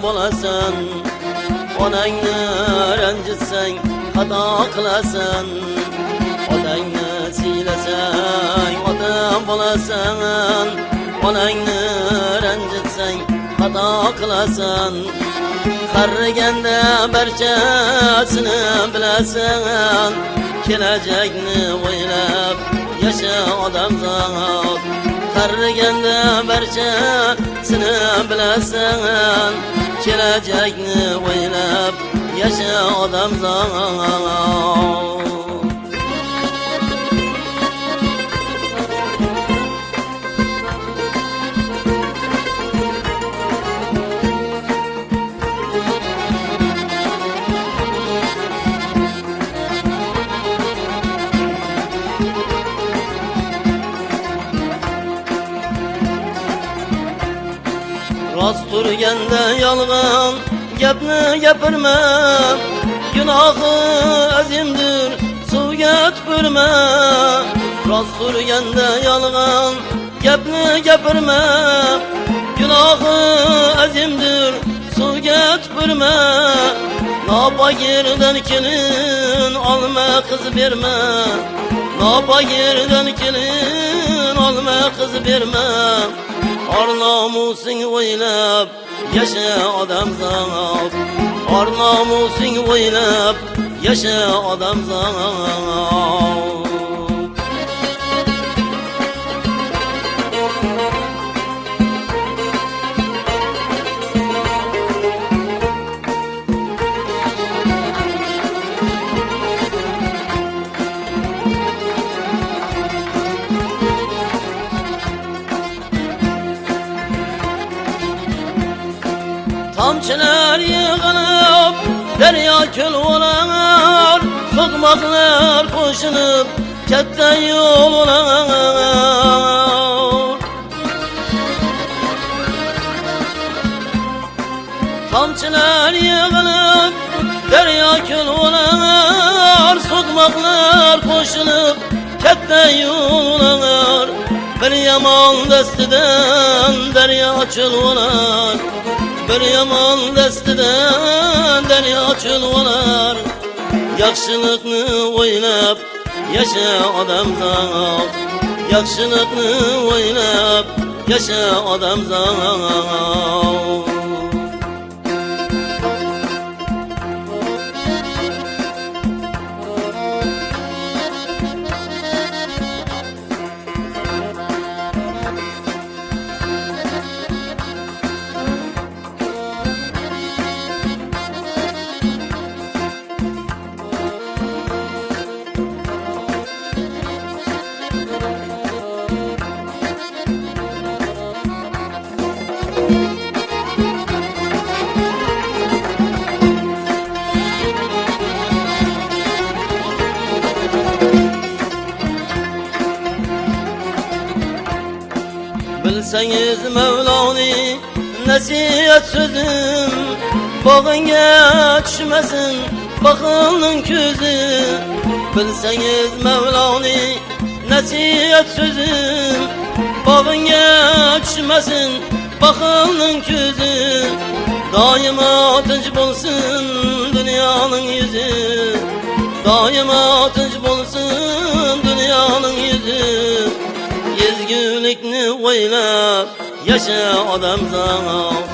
bo'lasan. Onangni ranjitsang xato qilasan. Otangni siylasang ota bo'lasan. Onangni ranjitsang xato qilasan. Qariganda barchasini bilasan. Kelajakni o'ylab yasha odamzod. Qariganda barchasini bilasan. Kelajakni o'ylab yasha odamzod. Rost turganda yolg'on gapni gapirma. Gunohi azimdir, suvga tupurma. Rost turganda yolg'on gapni gapirma. Gunohi azimdir, suvga tupurma. Nopagirdan kelin olma qiz berma. Nopagirdan kelin olma qiz berma. Or nomusing o'ylab yasha odamzod. Or nomusing o'ylab yasha odamzod. Tomchilar yig'ilib daryo ko'l bo'lar. So'qmoqlar qo'shilib katta yo'l bo'lar. Tomchilar yig'ilib daryo ko'l bo'lar. So'qmoqlar qo'shilib katta yo'l bo'lar. Bir yomon dastidan daryo cho'l bo'lar. Bir yomon dastidan daryo cho'l bo'lar. Yaxshilikni o'ylab yasha odamzod. Yaxshilikni o'ylab yasha odamzod. Bilsangiz Mevloni nasihat so'zim. Bog'ingga tushmasin baxilning ko'zi. Bilsangiz Mevloni nasihat so'zim. Bog'ingga tushmasin baxilning ko'zi. Doimo tinch bo'lsin dunyoning yuzi. Doimo tinch bo'lsin dunyoning yuzi. Ezgulikni o'ylab yasha odamzod.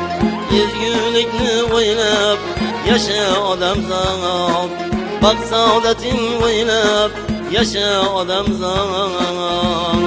Ezgulikni o'ylab yasha odamzod. Baxt saodating o'ylab yasha odamzod.